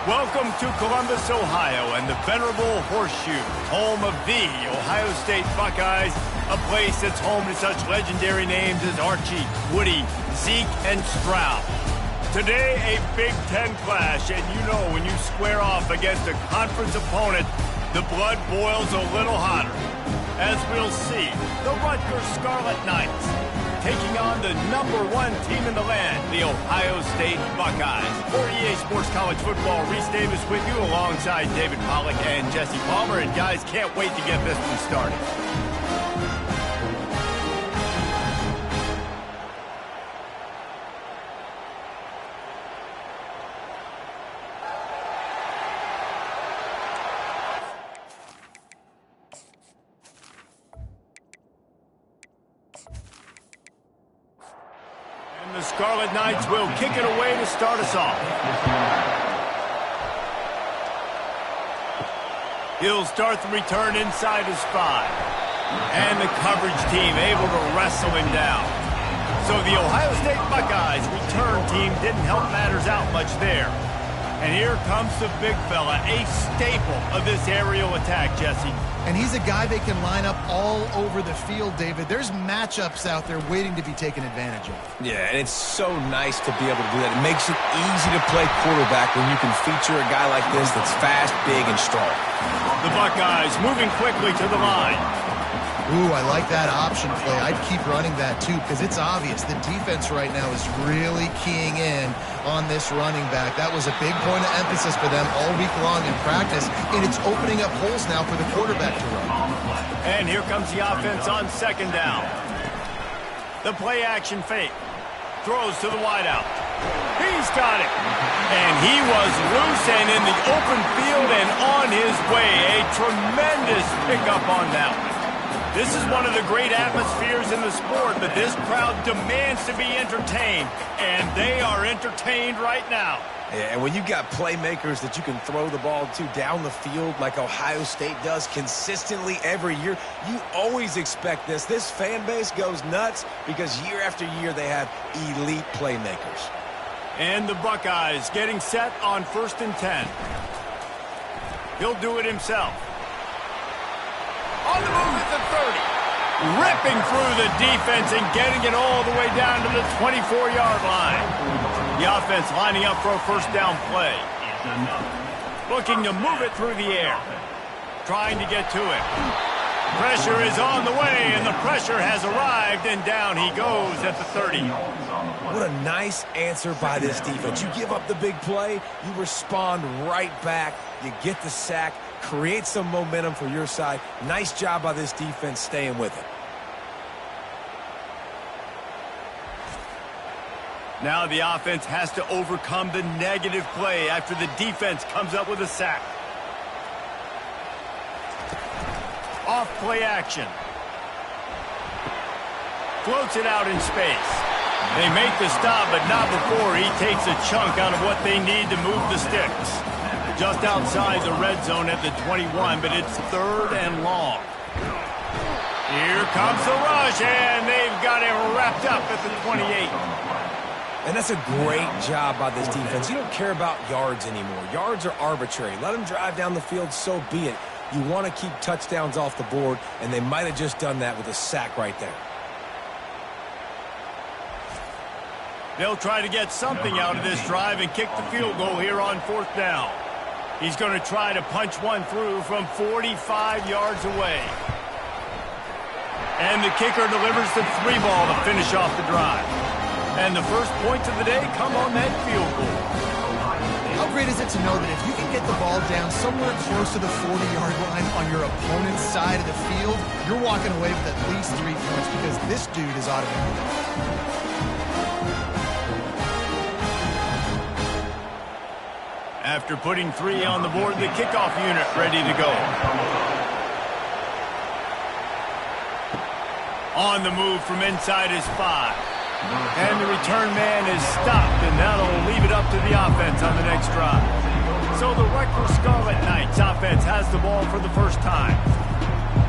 Welcome to Columbus, Ohio, and the venerable Horseshoe, home of the Ohio State Buckeyes, a place that's home to such legendary names as Archie, Woody, Zeke, and Stroud. Today, a Big Ten clash, and you know when you square off against a conference opponent, the blood boils a little hotter. As we'll see, the Rutgers Scarlet Knights taking on the #1 team in the land, the Ohio State Buckeyes. For EA Sports College Football, Reese Davis with you alongside David Pollack and Jesse Palmer. And guys, can't wait to get this one started. The Scarlet Knights will kick it away to start us off. He'll start the return inside his 5. And the coverage team able to wrestle him down. So the Ohio State Buckeyes return team didn't help matters out much there. And here comes the big fella, a staple of this aerial attack, Jesse. And he's a guy they can line up all over the field, David. There's matchups out there waiting to be taken advantage of. Yeah, and it's so nice to be able to do that. It makes it easy to play quarterback when you can feature a guy like this that's fast, big, and strong. The Buckeyes moving quickly to the line. Ooh, I like that option play. I'd keep running that too because it's obvious the defense right now is really keying in on this running back. That was a big point of emphasis for them all week long in practice, and it's opening up holes now for the quarterback to run. And here comes the offense on second down. The play action fake. Throws to the wideout. He's got it. And he was loose and in the open field and on his way. A tremendous pickup on that one. This is one of the great atmospheres in the sport, but this crowd demands to be entertained, and they are entertained right now. Yeah, and when you've got playmakers that you can throw the ball to down the field like Ohio State does consistently every year, you always expect this. This fan base goes nuts because year after year they have elite playmakers. And the Buckeyes getting set on 1st and 10. He'll do it himself. On the move at the 30. Ripping through the defense and getting it all the way down to the 24-yard line. The offense lining up for a first down play. Looking to move it through the air. Trying to get to it. Pressure is on the way, and the pressure has arrived, and down he goes at the 30. What a nice answer by this defense. You give up the big play, you respond right back, you get the sack, create some momentum for your side. Nice job by this defense staying with it. Now the offense has to overcome the negative play after the defense comes up with a sack. Off play action. Floats it out in space. They make the stop, but not before he takes a chunk out of what they need to move the sticks. Just outside the red zone at the 21, but it's 3rd and long. Here comes the rush, and they've got it wrapped up at the 28. And that's a great job by this defense. You don't care about yards anymore. Yards are arbitrary. Let them drive down the field, so be it. You want to keep touchdowns off the board, and they might have just done that with a sack right there. They'll try to get something out of this drive and kick the field goal here on 4th down. He's going to try to punch one through from 45 yards away. And the kicker delivers the 3 ball to finish off the drive. And the first points of the day come on that field goal. How great is it to know that if you can get the ball down somewhere close to the 40-yard line on your opponent's side of the field, you're walking away with at least 3 points because this dude is automatic. After putting 3 on the board, the kickoff unit ready to go. On the move from inside his 5. And the return man is stopped, and that'll leave it up to the offense on the next drive. So the Rutgers Scarlet Knights offense has the ball for the first time.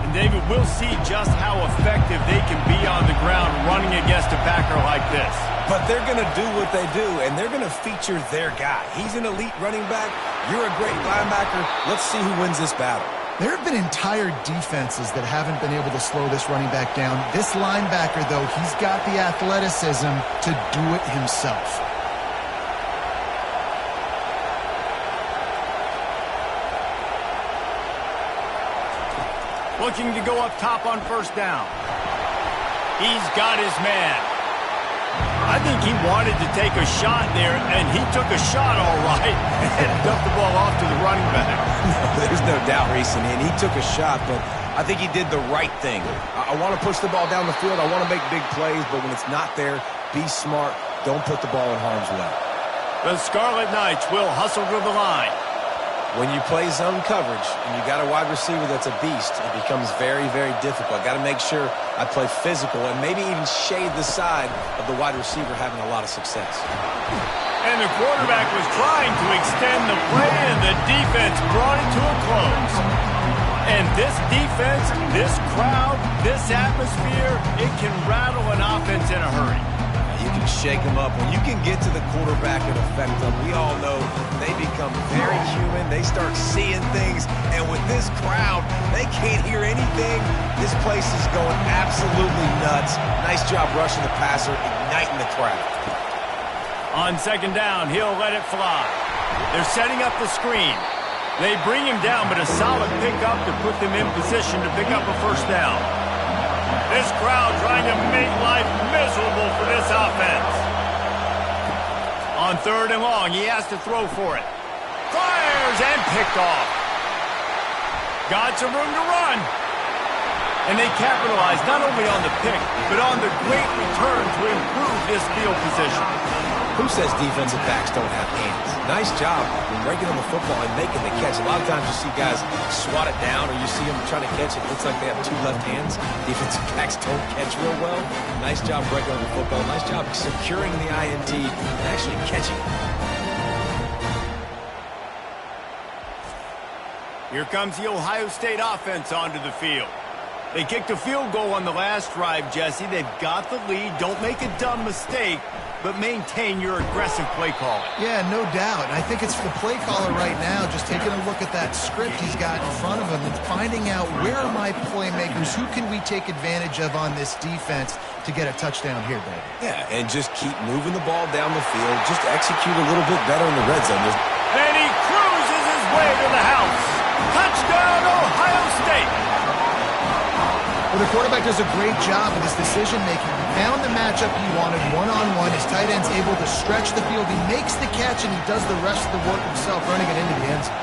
And David, we'll see just how effective they can be on the ground running against a backer like this. But they're going to do what they do, and they're going to feature their guy. He's an elite running back. You're a great linebacker. Let's see who wins this battle. There have been entire defenses that haven't been able to slow this running back down. This linebacker, though, he's got the athleticism to do it himself. Looking to go up top on first down. He's got his man. I think he wanted to take a shot there, and he took a shot all right and dumped the ball off to the running back. There's no doubt, Reese, and he took a shot, but I think he did the right thing. I want to push the ball down the field. I want to make big plays, but when it's not there, be smart. Don't put the ball in harm's way. The Scarlet Knights will hustle to the line. When you play zone coverage and you got a wide receiver that's a beast, it becomes very, very difficult. Got to make sure I play physical and maybe even shade the side of the wide receiver having a lot of success. And the quarterback was trying to extend the play, and the defense brought it to a close. And this defense, this crowd, this atmosphere, it can rattle an offense in a hurry. You can shake them up. When you can get to the quarterback and affect them, we all know they become very human. They start seeing things. And with this crowd, they can't hear anything. This place is going absolutely nuts. Nice job rushing the passer, igniting the crowd. On second down, he'll let it fly. They're setting up the screen. They bring him down, but a solid pickup to put them in position to pick up a first down. This crowd trying to make life miserable for this offense. On third and long, he has to throw for it. Fires and picked off. Got some room to run. And they capitalize not only on the pick, but on the great return to improve this field position. Who says defensive backs don't have hands? Nice job breaking on the football and making the catch. A lot of times you see guys swat it down or you see them trying to catch it. It looks like they have two left hands. Defensive backs don't catch real well. Nice job breaking on the football. Nice job securing the INT and actually catching it. Here comes the Ohio State offense onto the field. They kicked a field goal on the last drive, Jesse. They've got the lead. Don't make a dumb mistake, but maintain your aggressive play calling. Yeah, no doubt. And I think it's the play caller right now just taking a look at that script he's got in front of him and finding out where are my playmakers, who can we take advantage of on this defense to get a touchdown here, baby. Yeah, and just keep moving the ball down the field. Just execute a little bit better in the red zone. And he cruises his way to the house. Touchdown, Ohio State. Well, the quarterback does a great job with his decision-making. He found the matchup he wanted one-on-one. His tight end's able to stretch the field. He makes the catch, and he does the rest of the work himself, running it into the end zone.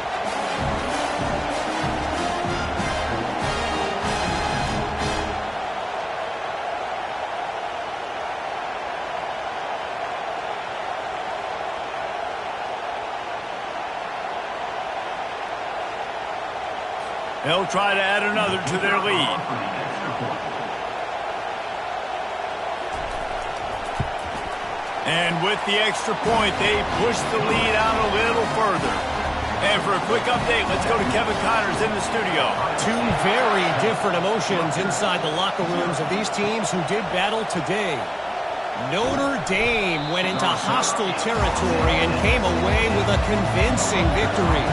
They'll try to add another to their lead. And with the extra point, they push the lead out a little further. And for a quick update, let's go to Kevin Connors in the studio. Two very different emotions inside the locker rooms of these teams who did battle today. Notre Dame went into hostile territory and came away with a convincing victory.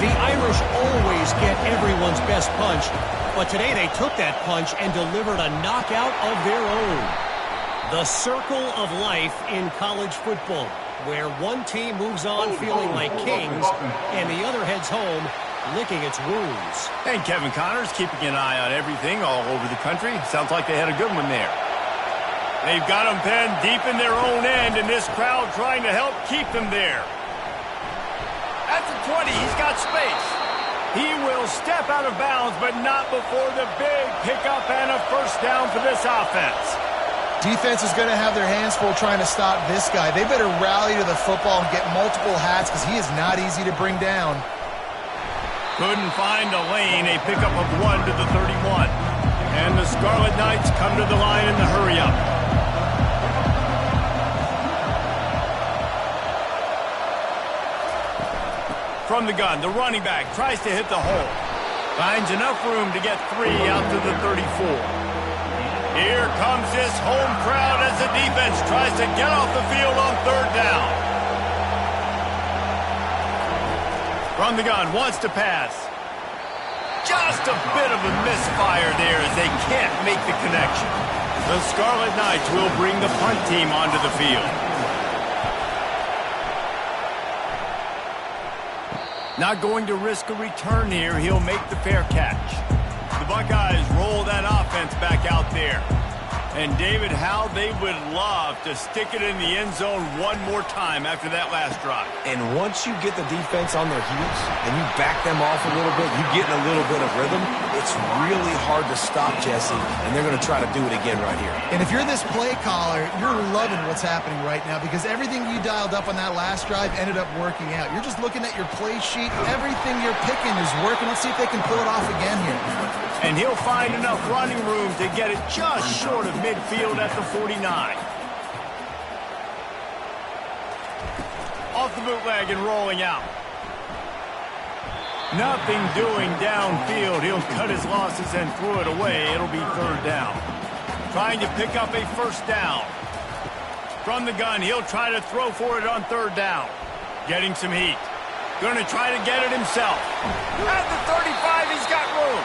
The Irish always get everyone's best punch, but today they took that punch and delivered a knockout of their own. The circle of life in college football, where one team moves on feeling like kings and the other heads home licking its wounds. And Kevin Connors keeping an eye on everything all over the country. Sounds like they had a good one there. They've got them penned deep in their own end, and this crowd trying to help keep them there. At the 20, he's got space. He will step out of bounds, but not before the big pickup and a first down for this offense. Defense is going to have their hands full trying to stop this guy. They better rally to the football and get multiple hats because he is not easy to bring down. Couldn't find a lane. A pickup of 1 to the 31. And the Scarlet Knights come to the line in the hurry-up. From the gun, the running back tries to hit the hole. Finds enough room to get 3 out to the 34. Here comes this home crowd as the defense tries to get off the field on third down. From the gun, wants to pass. Just a bit of a misfire there as they can't make the connection. The Scarlet Knights will bring the punt team onto the field. Not going to risk a return here. He'll make the fair catch. The Buckeyes roll that offense back out there. And, David, how they would love to stick it in the end zone one more time after that last drive. And once you get the defense on their heels and you back them off a little bit, you get in a little bit of rhythm, it's really hard to stop, Jesse, and they're going to try to do it again right here. And if you're this play caller, you're loving what's happening right now because everything you dialed up on that last drive ended up working out. You're just looking at your play sheet. Everything you're picking is working. Let's see if they can pull it off again here. And he'll find enough running room to get it just short of midfield at the 49. Off the bootleg and rolling out. Nothing doing downfield. He'll cut his losses and throw it away. It'll be third down. Trying to pick up a first down. From the gun, he'll try to throw for it on third down. Getting some heat. Going to try to get it himself. At the 35, he's got room.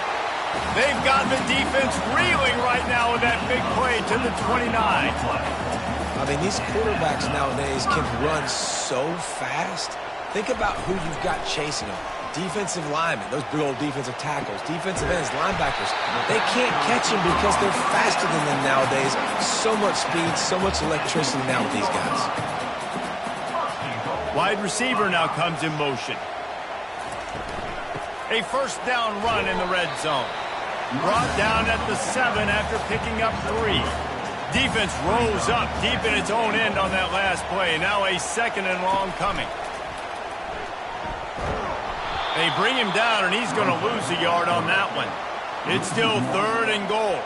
They've got the defense reeling right now with that big play to the 29. I mean, these quarterbacks nowadays can run so fast. Think about who you've got chasing them. Defensive linemen, those big old defensive tackles, defensive ends, linebackers. They can't catch them because they're faster than them nowadays. So much speed, so much electricity now with these guys. Wide receiver now comes in motion. A first down run in the red zone. Brought down at the 7 after picking up 3. Defense rose up deep in its own end on that last play. Now a second and long coming. They bring him down, and he's going to lose a yard on that one. It's still third and goal.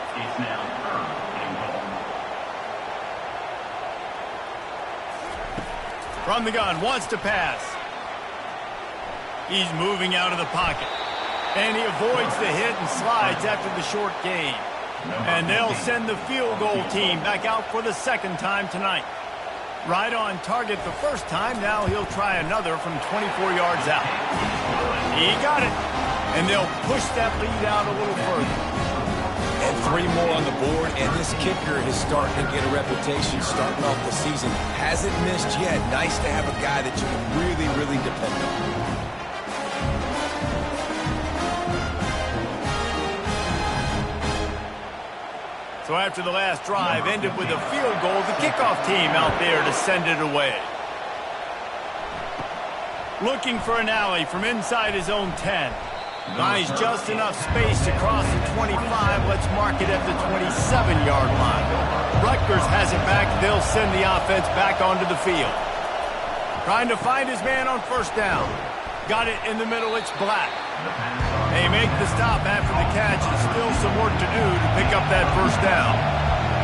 From the gun, wants to pass. He's moving out of the pocket. And he avoids the hit and slides after the short gain. And they'll send the field goal team back out for the second time tonight. Right on target the first time. Now he'll try another from 24 yards out. He got it. And they'll push that lead out a little further. And 3 more on the board, and this kicker is starting to get a reputation starting off the season. Hasn't missed yet. Nice to have a guy that you can really, really depend on. So after the last drive ended with a field goal, the kickoff team out there to send it away. Looking for an alley from inside his own 10. Buys just enough space to cross the 25. Let's mark it at the 27-yard line. Rutgers has it back. They'll send the offense back onto the field. Trying to find his man on first down. Got it in the middle. It's Black. They make the stop after the catch, and still some work to do to pick up that first down.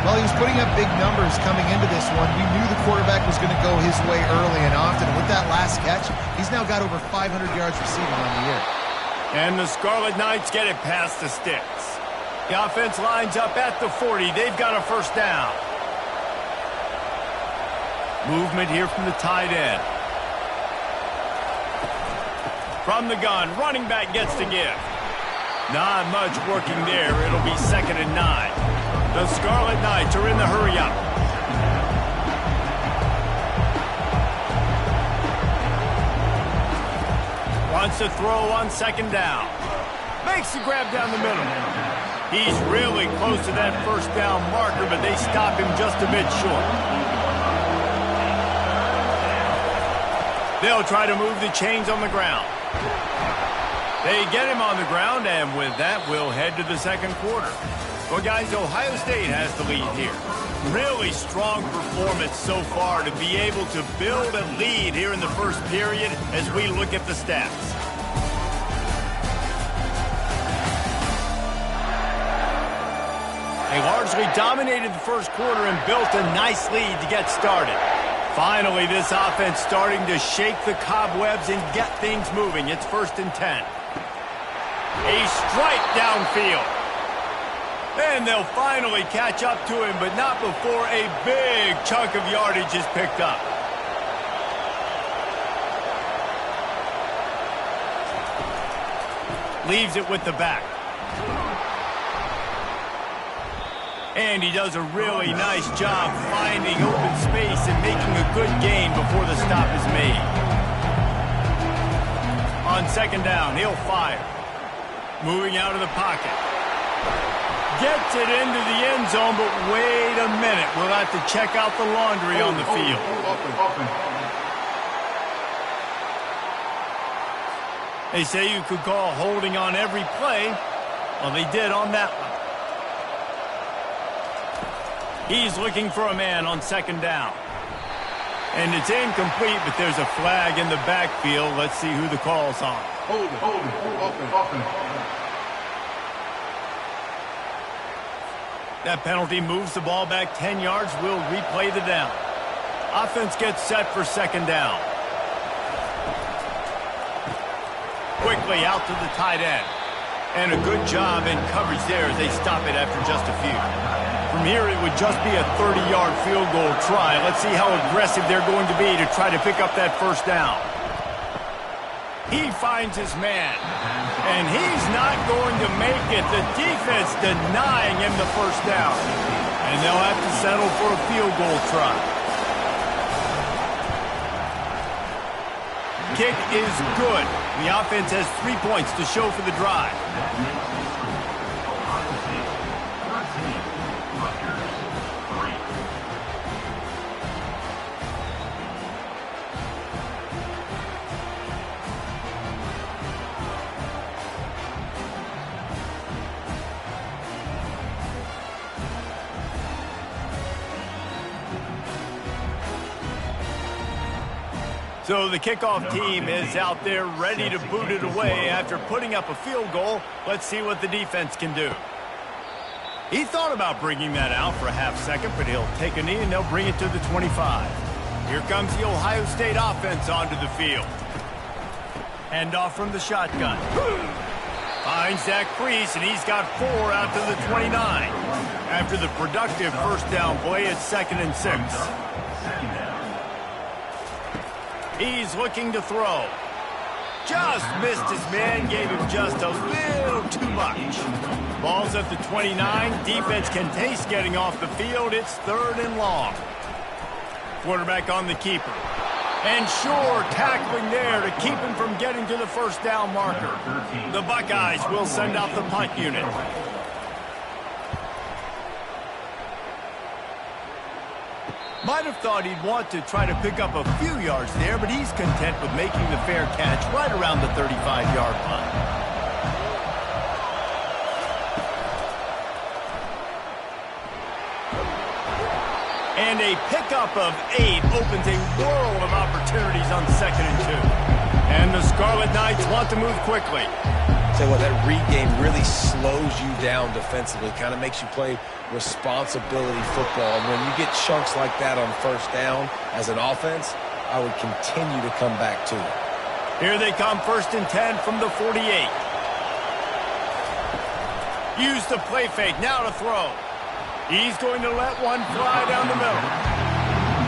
Well, he was putting up big numbers coming into this one. We knew the quarterback was going to go his way early and often. And with that last catch, he's now got over 500 yards receiving on the year. And the Scarlet Knights get it past the sticks. The offense lines up at the 40. They've got a first down. Movement here from the tight end. From the gun, running back gets to give. Not much working there. It'll be 2nd and 9. The Scarlet Knights are in the hurry-up. Wants to throw on 2nd down. Makes the grab down the middle. He's really close to that first down marker, but they stop him just a bit short. They'll try to move the chains on the ground. They get him on the ground, and with that, we'll head to the second quarter. Well, guys, Ohio State has the lead here. Really strong performance so far to be able to build a lead here in the first period as we look at the stats. They largely dominated the first quarter and built a nice lead to get started. Finally, this offense starting to shake the cobwebs and get things moving. It's 1st and 10. A strike downfield. And they'll finally catch up to him, but not before a big chunk of yardage is picked up. Leaves it with the back. And he does a really nice job finding open space and making a good gain before the stop is made. On second down, he'll fire. Moving out of the pocket. Gets it into the end zone, but wait a minute. We'll have to check out the laundry on the field. They say you could call holding on every play. Well, they did on that one. He's looking for a man on second down. And it's incomplete, but there's a flag in the backfield. Let's see who the call's on. Hold it. That penalty moves the ball back 10 yards. We'll replay the down. Offense gets set for second down. Quickly out to the tight end. And a good job in coverage there as they stop it after just a few. From here, it would just be a 30-yard field goal try. Let's see how aggressive they're going to be to try to pick up that first down. He finds his man. And he's not going to make it. The defense denying him the first down. And they'll have to settle for a field goal try. Kick is good. The offense has 3 points to show for the drive. So the kickoff team is out there ready to boot it away after putting up a field goal. Let's see what the defense can do. He thought about bringing that out for a half second, but he'll take a knee and they'll bring it to the 25. Here comes the Ohio State offense onto the field. Handoff from the shotgun. Finds that crease, and he's got 4 out to the 29. After the productive first down play, it's 2nd and 6. He's looking to throw. Just missed his man, gave him just a little too much. Ball's at the 29. Defense can taste getting off the field. It's 3rd and long. Quarterback on the keeper. And sure, tackling there to keep him from getting to the first down marker. The Buckeyes will send out the punt unit. Might have thought he'd want to try to pick up a few yards there, but he's content with making the fair catch right around the 35-yard line. And a pickup of 8 opens a world of opportunities on 2nd and 2. And the Scarlet Knights want to move quickly. Tell you what, that read game really slows you down defensively. Kind of makes you play responsibility football. And when you get chunks like that on first down as an offense, I would continue to come back to it. Here they come, 1st and 10 from the 48. Use the play fake, now to throw. He's going to let one fly down the middle.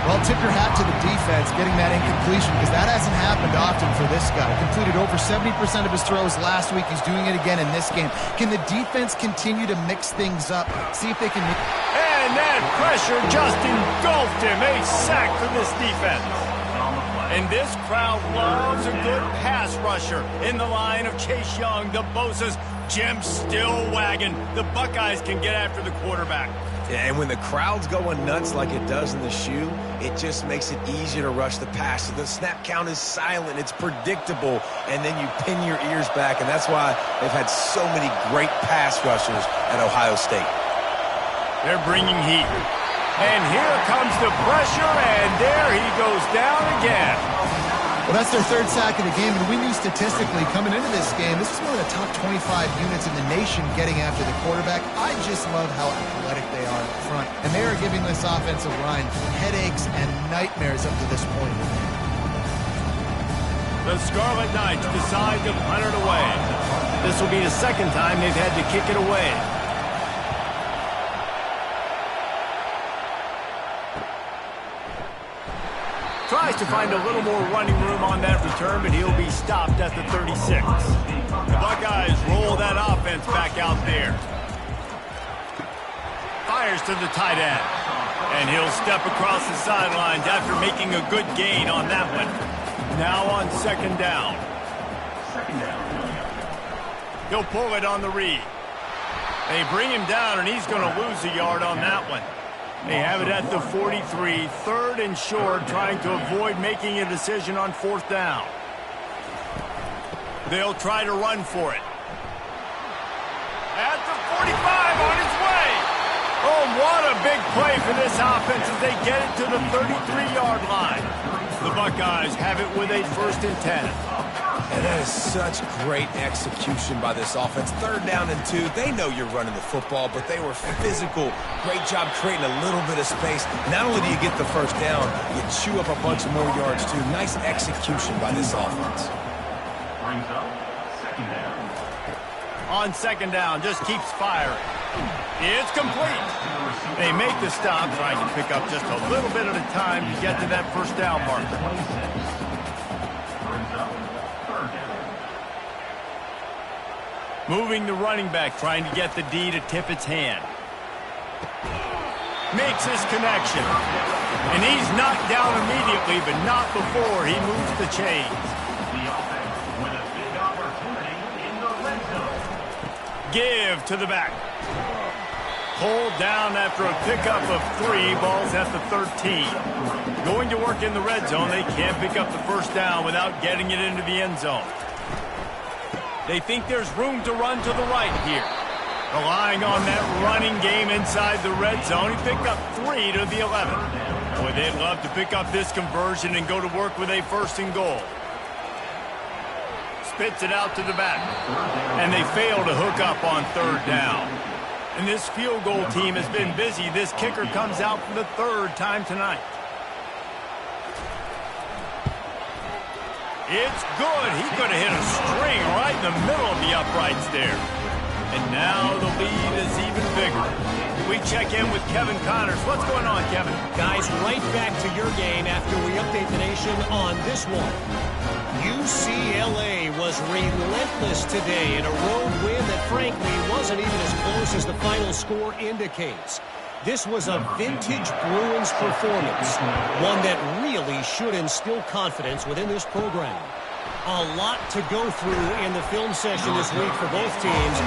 Well, tip your hat to the defense getting that incompletion, because that hasn't happened often for this guy. Completed over 70% of his throws last week. He's doing it again in this game. Can the defense continue to mix things up? See if they can... And that pressure just engulfed him. A sack for this defense. And this crowd loves a good pass rusher in the line of Chase Young, the Bosa's, Jim still wagging. The Buckeyes can get after the quarterback. Yeah, and when the crowd's going nuts like it does in the shoe, it just makes it easier to rush the pass. So the snap count is silent, it's predictable, and then you pin your ears back, and that's why they've had so many great pass rushers at Ohio State. They're bringing heat. And here comes the pressure, and there he goes down again. Well, that's their 3rd sack of the game, and we knew statistically coming into this game, this is one of the top 25 units in the nation getting after the quarterback. I just love how athletic they are up front, and they are giving this offensive line headaches and nightmares up to this point. The Scarlet Knights decide to punt it away. This will be the 2nd time they've had to kick it away. tries to find a little more running room on that return, but he'll be stopped at the 36. The Buckeyes roll that offense back out there. Fires to the tight end. And he'll step across the sidelines after making a good gain on that one. Now on second down. He'll pull it on the read. They bring him down, and he's going to lose a yard on that one. They have it at the 43, third and short, trying to avoid making a decision on fourth down. They'll try to run for it. At the 45, on his way. Oh, what a big play for this offense as they get it to the 33-yard line. The Buckeyes have it with a 1st and 10. And that is such great execution by this offense. 3rd down and 2. They know you're running the football, but they were physical. Great job creating a little bit of space. Not only do you get the 1st down, you chew up a bunch more yards, too. Nice execution by this offense. Brings up 2nd down. On 2nd down, just keeps firing. It's complete. They make the stop, trying to pick up just a little bit at a time to get to that 1st down marker. Moving the running back, trying to get the D to tip its hand. Makes his connection. And he's knocked down immediately, but not before he moves the chains. The offense with a big opportunity in the red zone. Give to the back. Pulled down after a pickup of 3, balls at the 13. Going to work in the red zone, they can't pick up the 1st down without getting it into the end zone. They think there's room to run to the right here. Relying on that running game inside the red zone, he picked up 3 to the 11. Boy, they'd love to pick up this conversion and go to work with a 1st and goal. Spits it out to the back. And they fail to hook up on 3rd down. And this field goal team has been busy. This kicker comes out for the 3rd time tonight. It's good. He could have hit a string right in the middle of the uprights there. And now the lead is even bigger. We check in with Kevin Connors. What's going on, Kevin? Guys, right back to your game after we update the nation on this one. UCLA was relentless today in a road win that frankly wasn't even as close as the final score indicates. This was a vintage Bruins performance, one that really should instill confidence within this program. A lot to go through in the film session this week for both teams,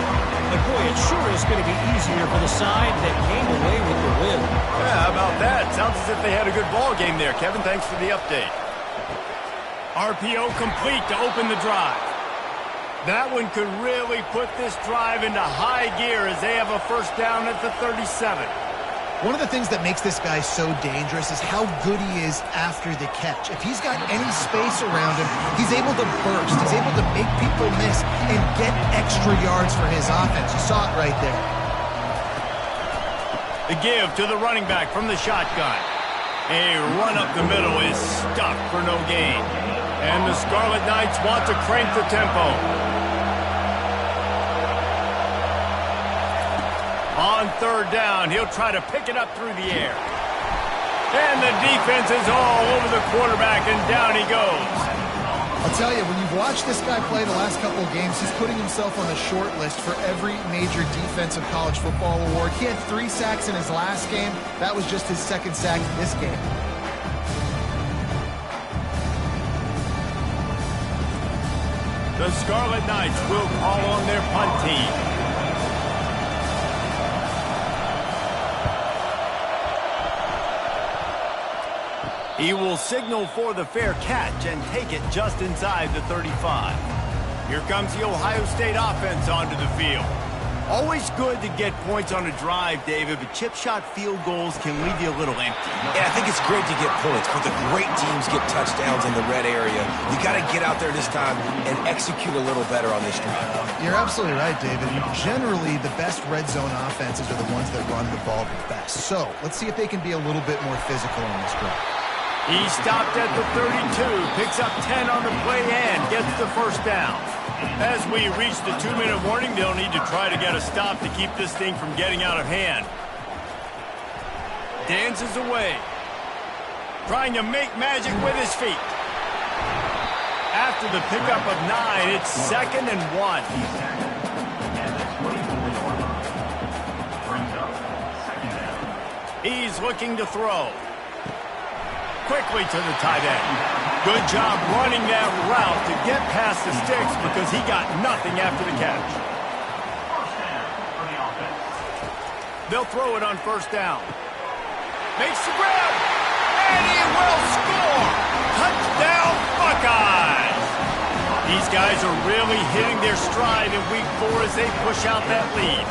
but boy, it sure is going to be easier for the side that came away with the win. Yeah, how about that? Sounds as if they had a good ball game there. Kevin, thanks for the update. RPO complete to open the drive. That one could really put this drive into high gear as they have a 1st down at the 37. One of the things that makes this guy so dangerous is how good he is after the catch. If he's got any space around him, he's able to burst. He's able to make people miss and get extra yards for his offense. You saw it right there. The give to the running back from the shotgun. A run up the middle is stuffed for no gain. And the Scarlet Knights want to crank the tempo. On 3rd down, he'll try to pick it up through the air. And the defense is all over the quarterback, and down he goes. I'll tell you, when you've watched this guy play the last couple of games, he's putting himself on the short list for every major defensive college football award. He had 3 sacks in his last game. That was just his 2nd sack this game. The Scarlet Knights will call on their punt team. He will signal for the fair catch and take it just inside the 35. Here comes the Ohio State offense onto the field. Always good to get points on a drive, David, but chip shot field goals can leave you a little empty. Yeah, I think it's great to get points, but the great teams get touchdowns in the red area. You got to get out there this time and execute a little better on this drive. You're absolutely right, David. Generally, the best red zone offenses are the ones that run the ball the best. So let's see if they can be a little bit more physical on this drive. He stopped at the 32, picks up 10 on the play and gets the 1st down. As we reach the 2-minute warning, they'll need to try to get a stop to keep this thing from getting out of hand. Dances away. Trying to make magic with his feet. After the pickup of 9, it's 2nd and 1. He's looking to throw. Quickly to the tight end. Good job running that route to get past the sticks because he got nothing after the catch. They'll throw it on 1st down. Makes the grab. And he will score. Touchdown, Buckeyes. These guys are really hitting their stride in week 4 as they push out that lead.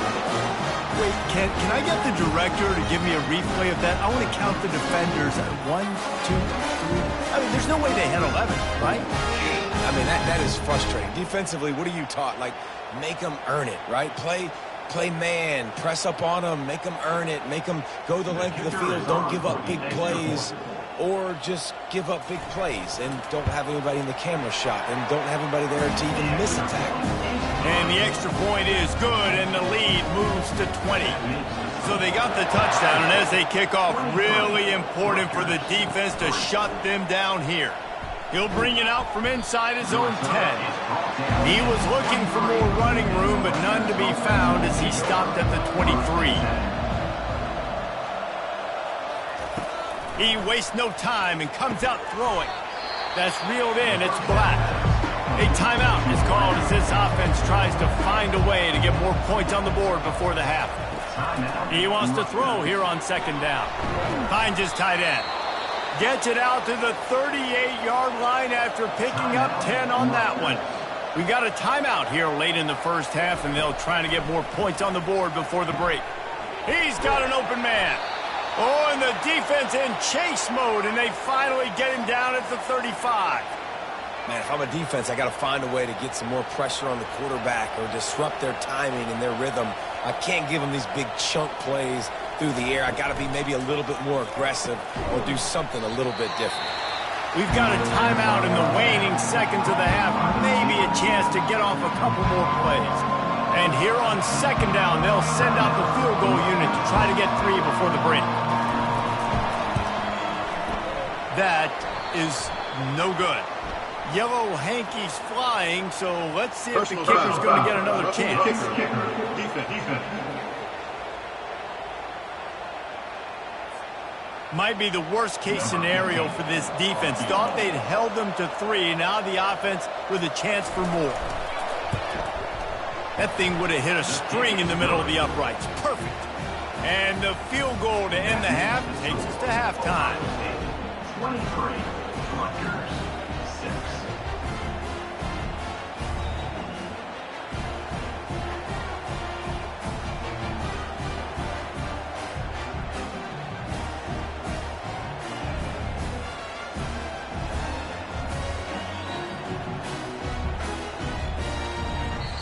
Wait, can I get the director to give me a replay of that? I want to count the defenders at 1, 2, 3. I mean, there's no way they had 11, right? I mean, that is frustrating. Defensively, what are you taught? Like, make them earn it, right? Play man, press up on them, make them earn it, make them go the length of the field, don't give up big plays, or just give up big plays and don't have anybody in the camera shot and don't have anybody there to even miss a tackle. And the extra point is good, and the lead moves to 20. So they got the touchdown, and as they kick off, really important for the defense to shut them down here. He'll bring it out from inside his own 10. He was looking for more running room, but none to be found as he stopped at the 23. He wastes no time and comes out throwing. That's reeled in. It's Black. A timeout is called as this offense tries to find a way to get more points on the board before the half. He wants to throw here on 2nd down. Finds his tight end. Gets it out to the 38-yard line after picking up 10 on that one. We got a timeout here late in the 1st half, and they'll try to get more points on the board before the break. He's got an open man. Oh, and the defense in chase mode, and they finally get him down at the 35. Man, if I'm a defense, I got to find a way to get some more pressure on the quarterback or disrupt their timing and their rhythm. I can't give them these big chunk plays through the air. I got to be maybe a little bit more aggressive or do something a little bit different. We've got a timeout in the waning seconds of the half. Maybe a chance to get off a couple more plays. And here on 2nd down, they'll send out the field goal unit to try to get 3 before the break. That is no good. Yellow hankies flying, so let's see if the kicker's going to get another chance. Defense. Might be the worst-case scenario for this defense. Thought they'd held them to 3. Now the offense with a chance for more. That thing would have hit a string in the middle of the uprights. Perfect. And the field goal to end the half takes us to halftime. 23, Rutgers, 6.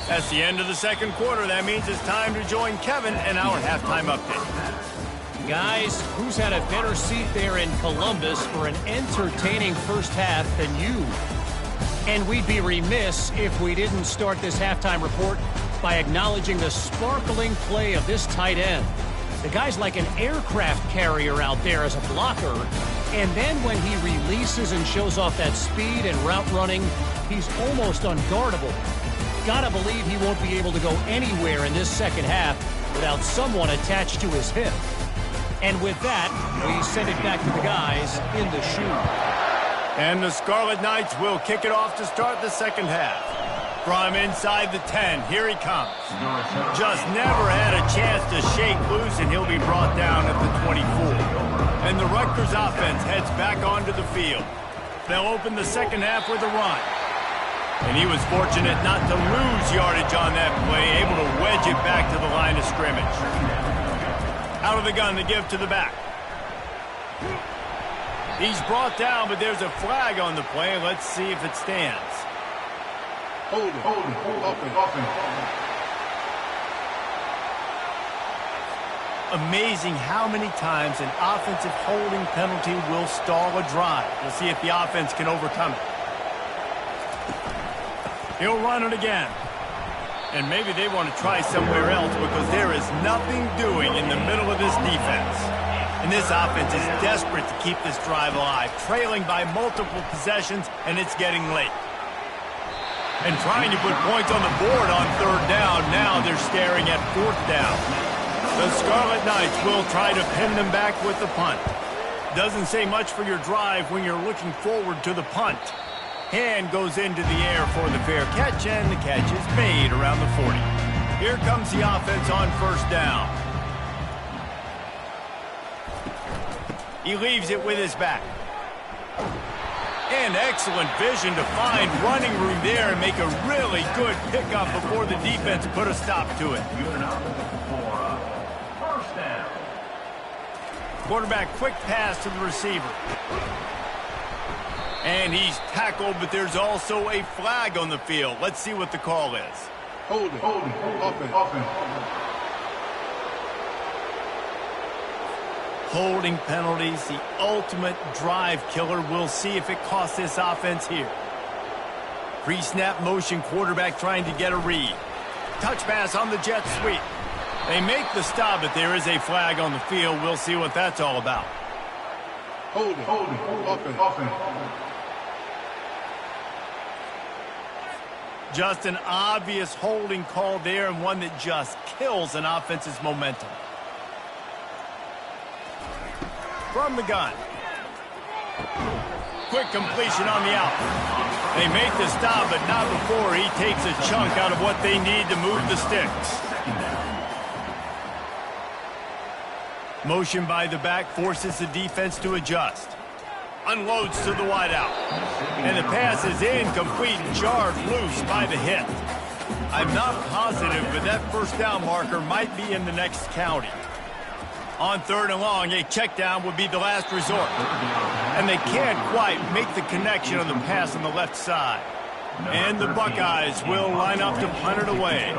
That's the end of the 2nd quarter. That means it's time to join Kevin in our halftime update. Guys, who's had a better seat there in Columbus for an entertaining 1st half than you? And we'd be remiss if we didn't start this halftime report by acknowledging the sparkling play of this tight end. The guy's like an aircraft carrier out there as a blocker. And then when he releases and shows off that speed and route running, he's almost unguardable. Gotta believe he won't be able to go anywhere in this 2nd half without someone attached to his hip. And with that, we send it back to the guys in the shoe. And the Scarlet Knights will kick it off to start the 2nd half. From inside the 10, here he comes. Just never had a chance to shake loose, and he'll be brought down at the 24. And the Rutgers offense heads back onto the field. They'll open the 2nd half with a run. And he was fortunate not to lose yardage on that play, able to wedge it back to the line of scrimmage. Out of the gun to give to the back. He's brought down, but there's a flag on the play. Let's see if it stands. Hold it. Open. Amazing how many times an offensive holding penalty will stall a drive. We'll see if the offense can overcome it. He'll run it again. And maybe they want to try somewhere else because there is nothing doing in the middle of this defense. And this offense is desperate to keep this drive alive, trailing by multiple possessions, and it's getting late. And trying to put points on the board on third down. Now they're staring at fourth down. The Scarlet Knights will try to pin them back with the punt. Doesn't say much for your drive when you're looking forward to the punt. Hand goes into the air for the fair catch, and the catch is made around the 40. Here comes the offense on first down. He leaves it with his back. And excellent vision to find running room there and make a really good pickup before the defense put a stop to it. Good enough for first down. Quarterback quick pass to the receiver. And he's tackled, but there's also a flag on the field. Let's see what the call is. Holding. Offense. Holding penalties, the ultimate drive killer. We'll see if it costs this offense here. Pre-snap motion, quarterback trying to get a read. Touch pass on the jet sweep. They make the stop, but there is a flag on the field. We'll see what that's all about. Holding. Offense. Just an obvious holding call there, and one that just kills an offense's momentum. From the gun. Quick completion on the out. They make the stop, but not before he takes a chunk out of what they need to move the sticks. Motion by the back forces the defense to adjust. Unloads to the wideout. And the pass is incomplete, jarred loose by the hit. I'm not positive, but that first down marker might be in the next county. On third and long, a check down would be the last resort. And they can't quite make the connection on the pass on the left side. And the Buckeyes will line up to punt it away.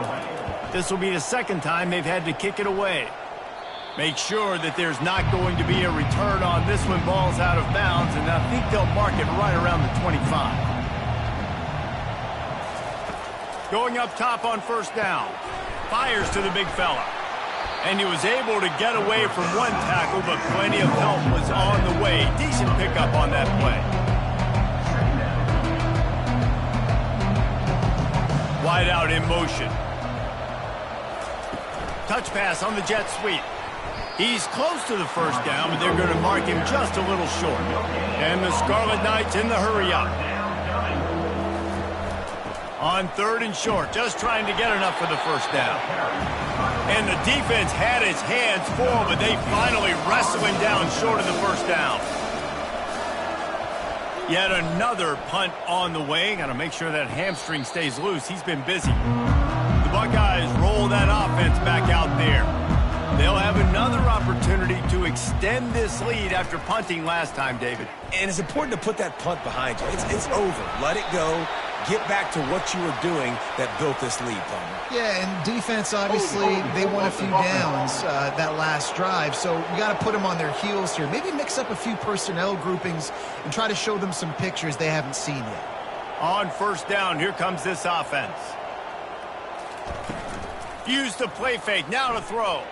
This will be the second time they've had to kick it away. Make sure that there's not going to be a return on this one. Ball's out of bounds, and I think they'll mark it right around the 25. Going up top on first down. Fires to the big fella. And he was able to get away from one tackle, but plenty of help was on the way. Decent pickup on that play. Wide out in motion. Touch pass on the jet sweep. He's close to the first down, but they're going to mark him just a little short. And the Scarlet Knights in the hurry up. On third and short, just trying to get enough for the first down. And the defense had its hands full, but they finally wrestle him down short of the first down. Yet another punt on the way. Got to make sure that hamstring stays loose. He's been busy. The Buckeyes roll that offense back out there. They'll have another opportunity to extend this lead after punting last time, David. And it's important to put that punt behind you. It's over. Let it go. Get back to what you were doing that built this lead, Palmer. Yeah, and defense, obviously, they won a few downs that last drive, so you got to put them on their heels here. Maybe mix up a few personnel groupings and try to show them some pictures they haven't seen yet. On first down, here comes this offense. Use the play fake, now to throw.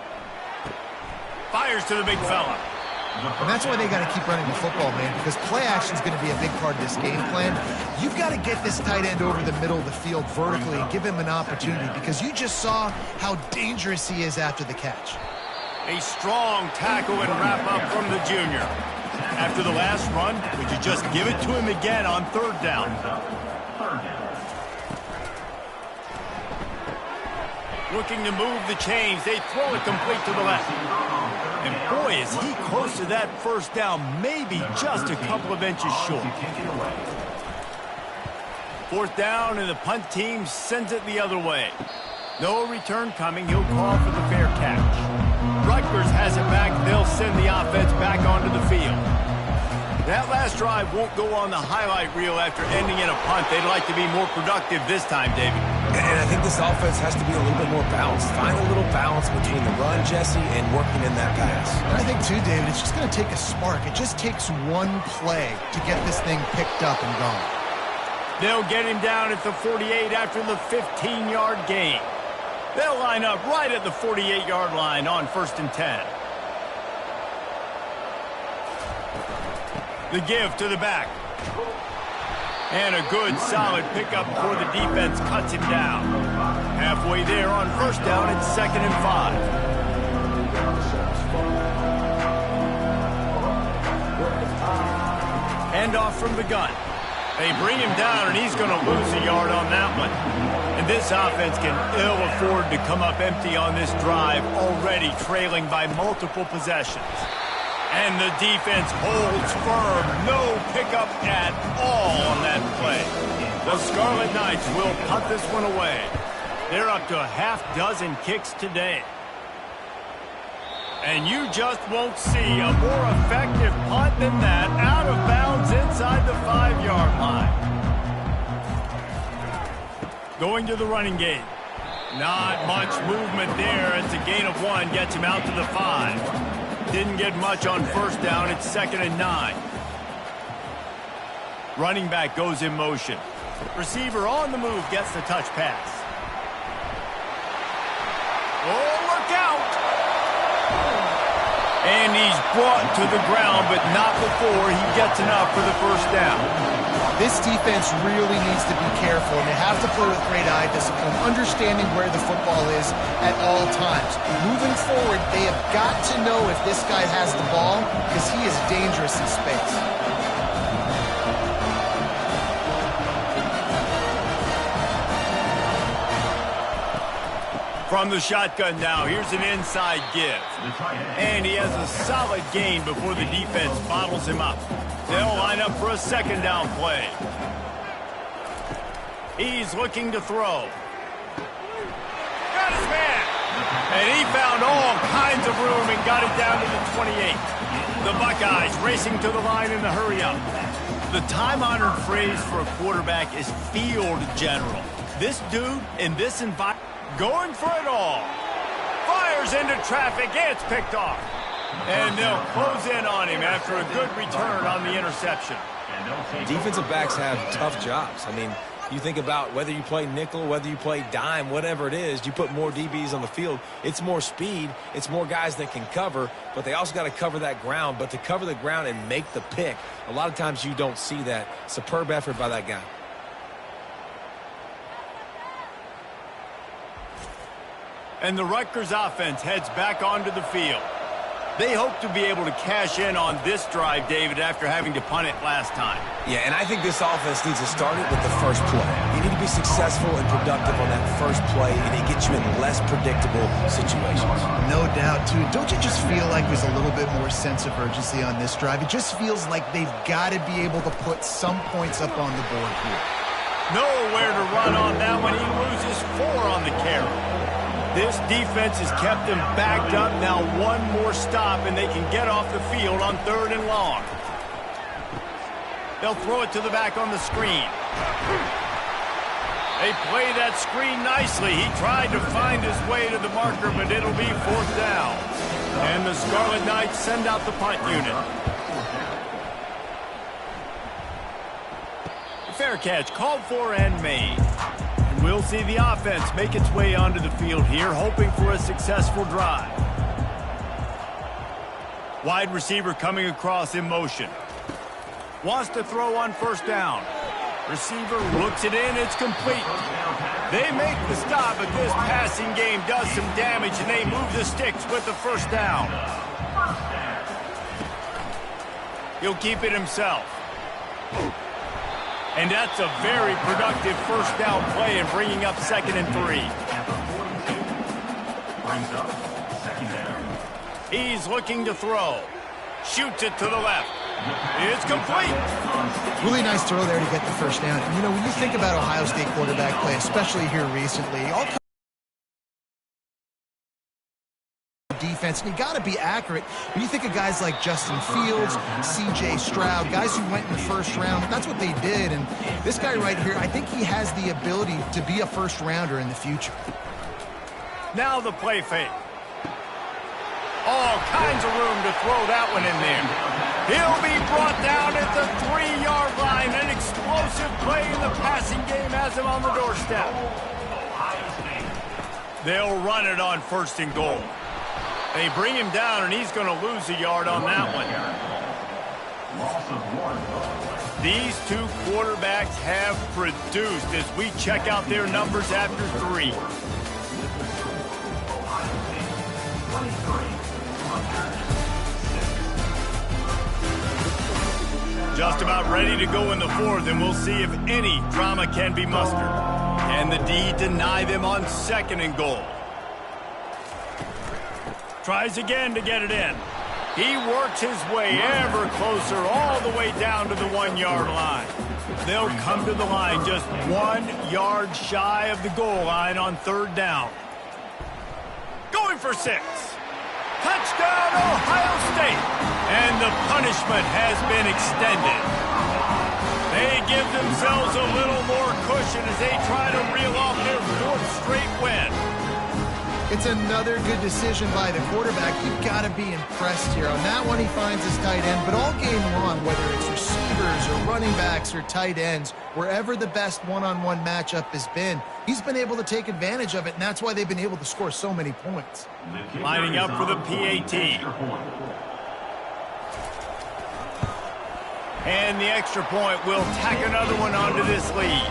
Fires to the big fella. And that's why they got to keep running the football, man, because play action is going to be a big part of this game plan. You've got to get this tight end over the middle of the field vertically and give him an opportunity, because you just saw how dangerous he is after the catch. A strong tackle and wrap up from the junior. After the last run, would you just give it to him again on third down? Looking to move the chains. They throw it complete to the left. And boy, is he close to that first down, maybe just a couple of inches short. Fourth down, and the punt team sends it the other way. No return coming. He'll call for the fair catch. Rutgers has it back. They'll send the offense back onto the field. That last drive won't go on the highlight reel after ending in a punt. They'd like to be more productive this time, David. And I think this offense has to be a little bit more balanced. Find a little balance between the run, Jesse, and working in that pass. And I think, too, David, it's just going to take a spark. It just takes one play to get this thing picked up and gone. They'll get him down at the 48 after the 15-yard gain. They'll line up right at the 48-yard line on 1st and 10. The give to the back. And a good, solid pickup before the defense cuts him down. Halfway there on first down, it's 2nd and 5. Handoff from the gun. They bring him down, and he's going to lose a yard on that one. And this offense can ill afford to come up empty on this drive, already trailing by multiple possessions. And the defense holds firm. No pickup at all on that play. The Scarlet Knights will punt this one away. They're up to a half-dozen kicks today. And you just won't see a more effective punt than that, out of bounds inside the 5-yard line. Going to the running game. Not much movement there. It's a gain of 1, gets him out to the 5. Didn't get much on first down. It's 2nd and 9. Running back goes in motion. Receiver on the move, gets the touch pass. Oh, look out! And he's brought to the ground, but not before he gets enough for the first down. This defense really needs to be careful, and they have to play with great eye discipline, understanding where the football is at all times. Moving forward, they have got to know if this guy has the ball, because he is dangerous in space. From the shotgun now, here's an inside give. And he has a solid gain before the defense bottles him up. They'll line up for a 2nd down play. He's looking to throw. Got his man! And he found all kinds of room and got it down to the 28. The Buckeyes racing to the line in the hurry-up. The time-honored phrase for a quarterback is field general. This dude in this environment, going for it all. Fires into traffic. It's picked off. And they'll close in on him after a good return on the interception. Defensive backs have tough jobs. I mean, you think about whether you play nickel, whether you play dime, whatever it is, you put more DBs on the field. It's more speed. It's more guys that can cover, but they also got to cover that ground. But to cover the ground and make the pick, a lot of times you don't see that. Superb effort by that guy. And the Rutgers offense heads back onto the field. They hope to be able to cash in on this drive, David, after having to punt it last time. Yeah, and I think this offense needs to start it with the first play. You need to be successful and productive on that first play, and it gets you in less predictable situations. No doubt, too. Don't you just feel like there's a little bit more sense of urgency on this drive? It just feels like they've got to be able to put some points up on the board here. Nowhere to run on that one. He loses 4 on the carry. This defense has kept them backed up. Now one more stop, and they can get off the field on 3rd and long. They'll throw it to the back on the screen. They play that screen nicely. He tried to find his way to the marker, but it'll be 4th down. And the Scarlet Knights send out the punt unit. Fair catch called for and made. We'll see the offense make its way onto the field here, hoping for a successful drive. Wide receiver coming across in motion. Wants to throw on first down. Receiver looks it in, it's complete. They make the stop, but this passing game does some damage, and they move the sticks with the first down. He'll keep it himself. And that's a very productive first down play and bringing up 2nd and 3. He's looking to throw. Shoots it to the left. It's complete. Really nice throw there to get the first down. And, you know, when you think about Ohio State quarterback play, especially here recently, all defense, and you got to be accurate. When you think of guys like Justin Fields, C.J. Stroud, guys who went in the first round, that's what they did. And this guy right here, I think he has the ability to be a first-rounder in the future. Now the play fake. All kinds of room to throw that one in there. He'll be brought down at the 3-yard line. An explosive play in the passing game has him on the doorstep. They'll run it on 1st and goal. They bring him down, and he's going to lose a yard on that one. Loss of 1. These two quarterbacks have produced as we check out their numbers after 3. Ohio State 23. Rutgers 6. Just about ready to go in the 4th, and we'll see if any drama can be mustered. Can the D deny them on 2nd and goal? Tries again to get it in. He works his way ever closer all the way down to the 1-yard line. They'll come to the line just 1 yard shy of the goal line on 3rd down. Going for 6. Touchdown, Ohio State. And the punishment has been extended. They give themselves a little more cushion as they try to reel off their 4th straight win. It's another good decision by the quarterback. You've got to be impressed here. On that one, he finds his tight end, but all game long, whether it's receivers or running backs or tight ends, wherever the best one-on-one matchup has been, he's been able to take advantage of it, and that's why they've been able to score so many points. Lining up for the PAT. And the extra point will tack another one onto this lead.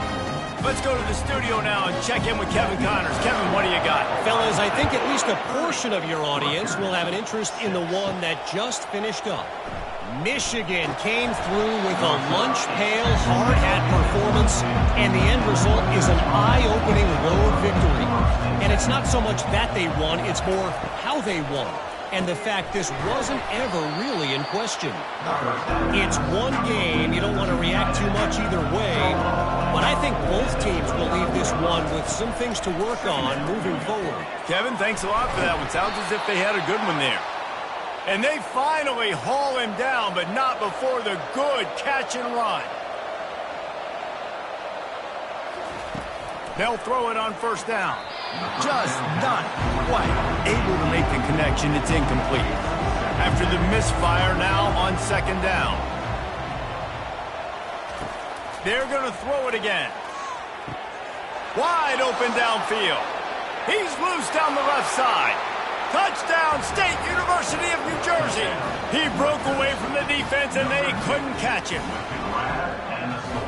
Let's go to the studio now and check in with Kevin Connors. Kevin, what do you got? Fellas, I think at least a portion of your audience will have an interest in the one that just finished up. Michigan came through with a lunch pail, hard hat performance, and the end result is an eye-opening road victory. And it's not so much that they won, it's more how they won. And the fact this wasn't ever really in question. It's one game. You don't want to react too much either way. But I think both teams will leave this one with some things to work on moving forward. Kevin, thanks a lot for that one. Sounds as if they had a good one there. And they finally haul him down, but not before the good catch and run. They'll throw it on 1st down. Just not quite able to make the connection. It's incomplete. After the misfire, now on 2nd down. They're going to throw it again. Wide open downfield. He's loose down the left side. Touchdown, State University of New Jersey. He broke away from the defense, and they couldn't catch him.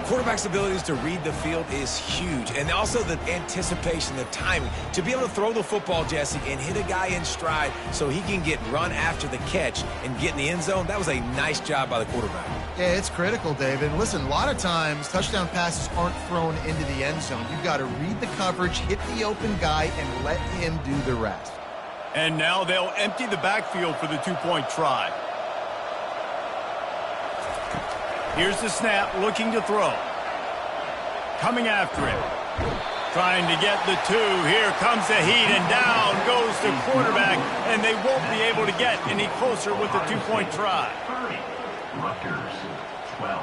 Quarterback's abilities to read the field is huge, and also the anticipation, the timing. To be able to throw the football, Jesse, and hit a guy in stride so he can get run after the catch and get in the end zone, that was a nice job by the quarterback. Yeah, it's critical, David. Listen, a lot of times touchdown passes aren't thrown into the end zone. You've got to read the coverage, hit the open guy, and let him do the rest. And now they'll empty the backfield for the 2-point try. Here's the snap, looking to throw. Coming after it. Trying to get the 2. Here comes the heat, and down goes the quarterback, and they won't be able to get any closer with the 2-point try. 30. Rutgers 12.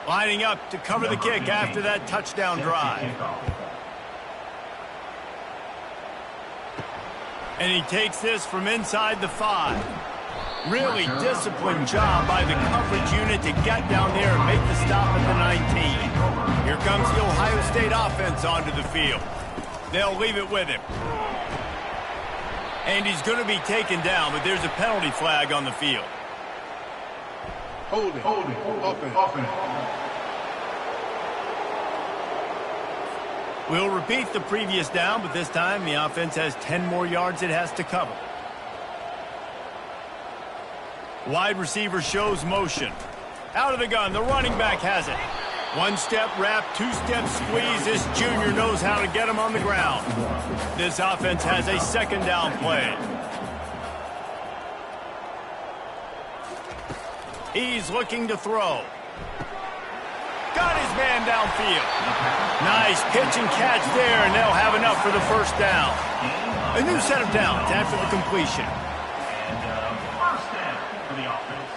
Lining up to cover the kick after that touchdown drive. And he takes this from inside the 5. Really disciplined job by the coverage unit to get down there and make the stop at the 19. Here comes the Ohio State offense onto the field. They'll leave it with him. And he's going to be taken down, but there's a penalty flag on the field. Holding. Offense. We'll repeat the previous down, but this time the offense has 10 more yards it has to cover. Wide receiver shows motion. Out of the gun, the running back has it. 1-step wrap, 2-step squeeze. This junior knows how to get him on the ground. This offense has a 2nd down play. He's looking to throw. Got his man downfield. Nice pitch and catch there, and they'll have enough for the 1st down. A new set of downs after the completion. First down for the offense.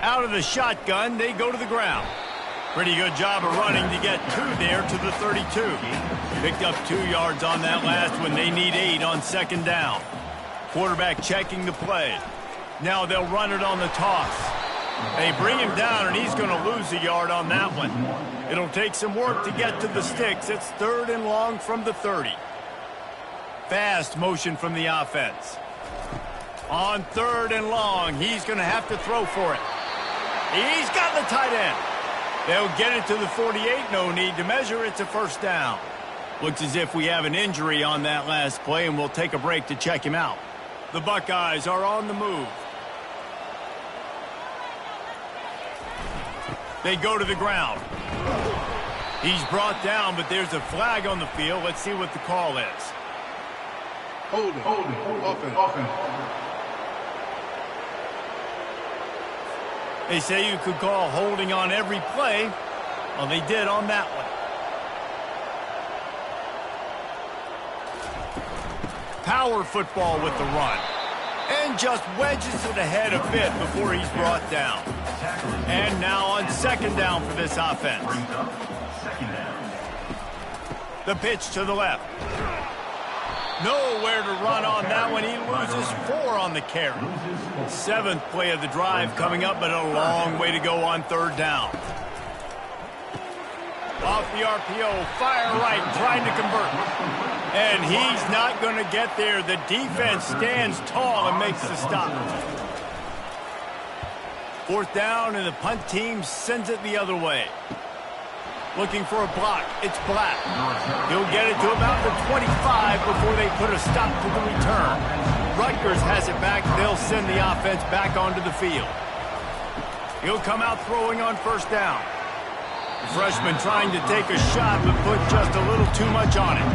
Out of the shotgun, they go to the ground. Pretty good job of running to get 2 there to the 32. Picked up 2 yards on that last one. They need 8 on 2nd down. Quarterback checking the play. Now they'll run it on the toss. They bring him down, and he's going to lose a yard on that one. It'll take some work to get to the sticks. It's 3rd and long from the 30. Fast motion from the offense. On 3rd and long, he's going to have to throw for it. He's got the tight end. They'll get it to the 48. No need to measure. It's a 1st down. Looks as if we have an injury on that last play, and we'll take a break to check him out. The Buckeyes are on the move. They go to the ground. He's brought down, but there's a flag on the field. Let's see what the call is. Holding. Offense. They say you could call holding on every play. Well, they did on that one. Power football with the run. And just wedges it ahead a bit before he's brought down. And now on 2nd down for this offense. The pitch to the left. Nowhere to run on that one. He loses 4 on the carry. 7th play of the drive coming up, but a long way to go on 3rd down. Off the RPO, fire right, trying to convert. And he's not going to get there. The defense stands tall and makes the stop. 4th down, and the punt team sends it the other way. Looking for a block. It's Black. He'll get it to about the 25 before they put a stop to the return. Rutgers has it back. They'll send the offense back onto the field. He'll come out throwing on 1st down. The freshman trying to take a shot, but put just a little too much on it.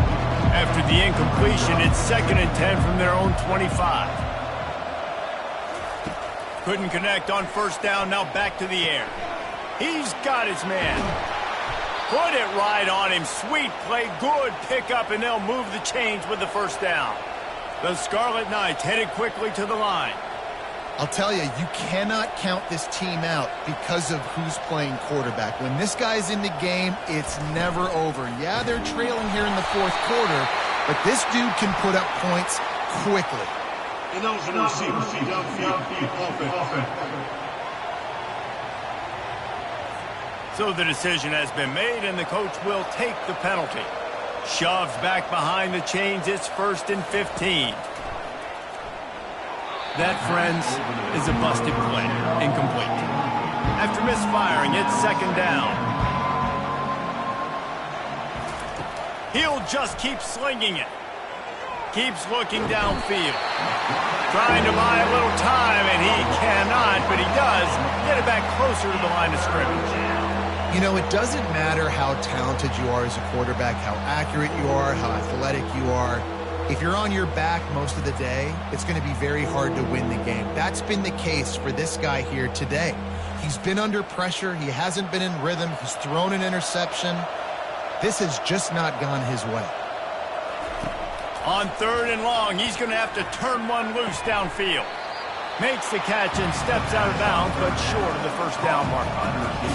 After the incompletion, it's 2nd and 10 from their own 25. Couldn't connect on 1st down, now back to the air. He's got his man. Put it right on him. Sweet play, good pickup, and they'll move the chains with the 1st down. The Scarlet Knights headed quickly to the line. I'll tell you, you cannot count this team out because of who's playing quarterback. When this guy's in the game, it's never over. Yeah, they're trailing here in the 4th quarter, but this dude can put up points quickly. And those are receivers. Offense. So the decision has been made, and the coach will take the penalty. Shoves back behind the chains. It's 1st and 15. That, friends, is a busted play. Incomplete. After misfiring, it's 2nd down. He'll just keep slinging it. Keeps looking downfield. Trying to buy a little time, and he cannot, but he does get it back closer to the line of scrimmage. You know, it doesn't matter how talented you are as a quarterback, how accurate you are, how athletic you are. If you're on your back most of the day, it's going to be very hard to win the game. That's been the case for this guy here today. He's been under pressure. He hasn't been in rhythm. He's thrown an interception. This has just not gone his way. On 3rd and long, he's going to have to turn one loose downfield. Makes the catch and steps out of bounds, but short of the 1st down mark.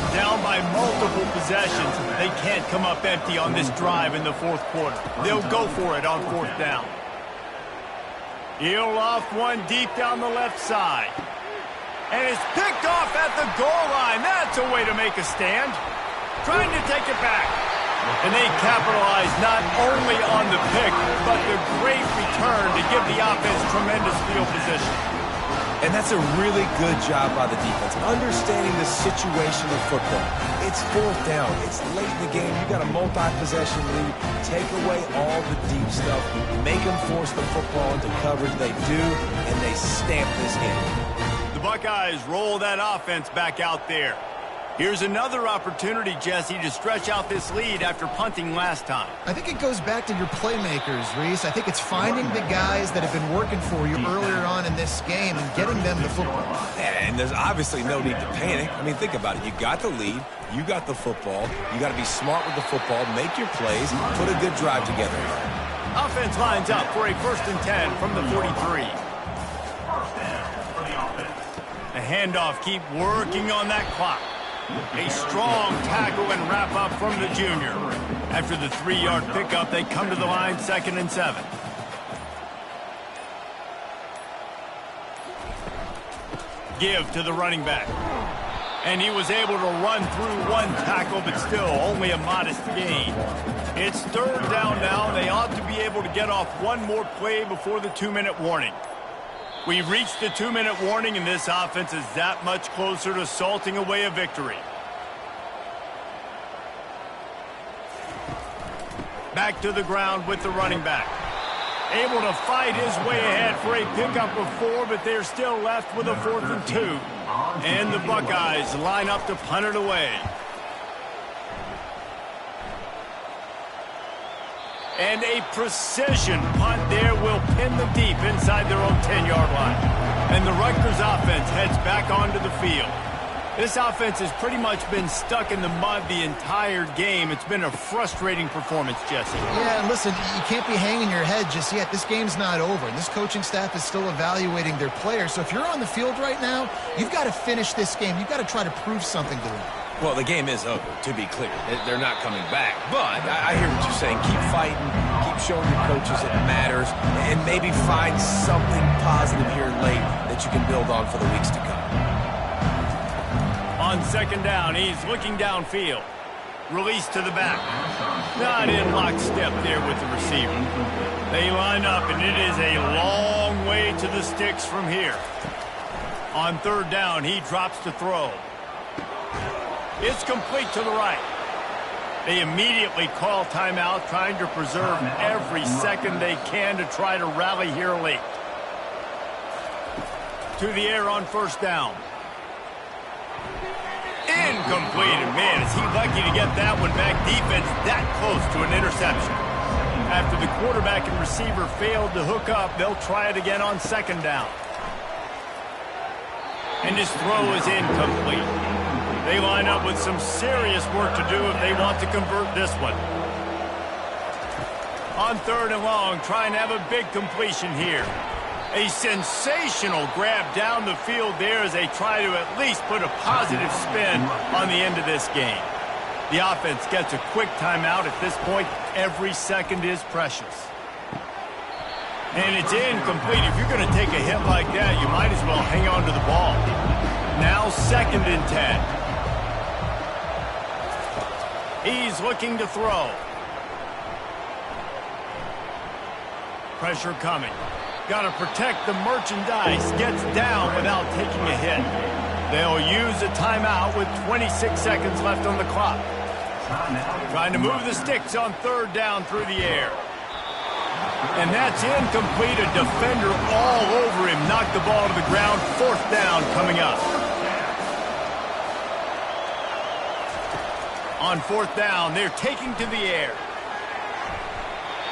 Down by multiple possessions. They can't come up empty on this drive in the 4th quarter. They'll go for it on 4th down. He'll off one deep down the left side. And it's picked off at the goal line. That's a way to make a stand. Trying to take it back. And they capitalize not only on the pick, but the great return to give the offense tremendous field position. And that's a really good job by the defense, understanding the situation of football. It's 4th down. It's late in the game. You got a multi-possession lead. Take away all the deep stuff. Make them force the football into coverage. They do, and they stamp this game. The Buckeyes roll that offense back out there. Here's another opportunity, Jesse, to stretch out this lead after punting last time. I think it goes back to your playmakers, Reese. I think it's finding the guys that have been working for you earlier on in this game and getting them the football. And there's obviously no need to panic. I mean, think about it. You got the lead. You got the football. You got to be smart with the football. Make your plays. Put a good drive together. Offense lines up for a 1st and 10 from the 43. The handoff, keep working on that clock. A strong tackle and wrap up from the junior. After the 3-yard pickup, they come to the line 2nd and 7. Give to the running back. And he was able to run through one tackle, but still only a modest gain. It's third down now. They ought to be able to get off one more play before the 2-minute warning. We've reached the 2-minute warning, and this offense is that much closer to salting away a victory. Back to the ground with the running back. Able to fight his way ahead for a pickup of 4, but they're still left with a 4th and 2. And the Buckeyes line up to punt it away. And a precision punt there will pin them deep inside their own 10-yard line. And the Rutgers offense heads back onto the field. This offense has pretty much been stuck in the mud the entire game. It's been a frustrating performance, Jesse. Yeah, and listen, you can't be hanging your head just yet. This game's not over. This coaching staff is still evaluating their players. So if you're on the field right now, you've got to finish this game. You've got to try to prove something to them. Well, the game is over, to be clear. They're not coming back. But I hear what you're saying. Keep fighting. Keep showing your coaches it matters. And maybe find something positive here late that you can build on for the weeks to come. On second down, he's looking downfield. Release to the back. Not in lockstep there with the receiver. They line up, and it is a long way to the sticks from here. On third down, he drops to throw. It's complete to the right. They immediately call timeout, trying to preserve every second they can to try to rally here late. To the air on first down. Incomplete, and man, is he lucky to get that one back. Defense that close to an interception. After the quarterback and receiver failed to hook up, they'll try it again on second down. And his throw is incomplete. They line up with some serious work to do if they want to convert this one. On third and long, trying to have a big completion here. A sensational grab down the field there as they try to at least put a positive spin on the end of this game. The offense gets a quick timeout at this point. Every second is precious. And it's incomplete. If you're going to take a hit like that, you might as well hang on to the ball. Now 2nd and 10. He's looking to throw. Pressure coming. Got to protect the merchandise. Gets down without taking a hit. They'll use a timeout with 26 seconds left on the clock. Trying to move the sticks on third down through the air. And that's incomplete. A defender all over him. Knocked the ball to the ground. 4th down coming up. On 4th down, they're taking to the air.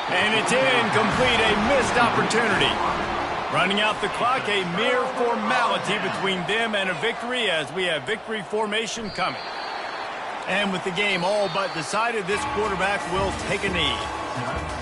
And it's incomplete, a missed opportunity. Running out the clock, a mere formality between them and a victory as we have victory formation coming. And with the game all but decided, this quarterback will take a knee.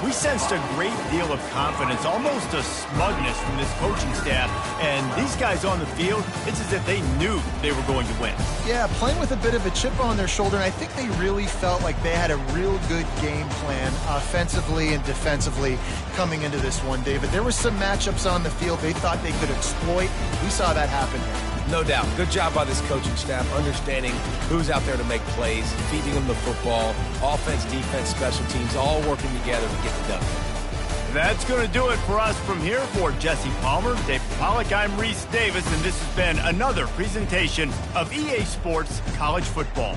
We sensed a great deal of confidence, almost a smugness from this coaching staff. And these guys on the field, it's as if they knew they were going to win. Yeah, playing with a bit of a chip on their shoulder, and I think they really felt like they had a real good game plan offensively and defensively coming into this one, David. There were some matchups on the field they thought they could exploit. We saw that happen here. No doubt. Good job by this coaching staff, understanding who's out there to make plays, feeding them the football, offense, defense, special teams, all working together to get it done. That's going to do it for us from here. For Jesse Palmer, Dave Pollack, I'm Reese Davis, and this has been another presentation of EA Sports College Football.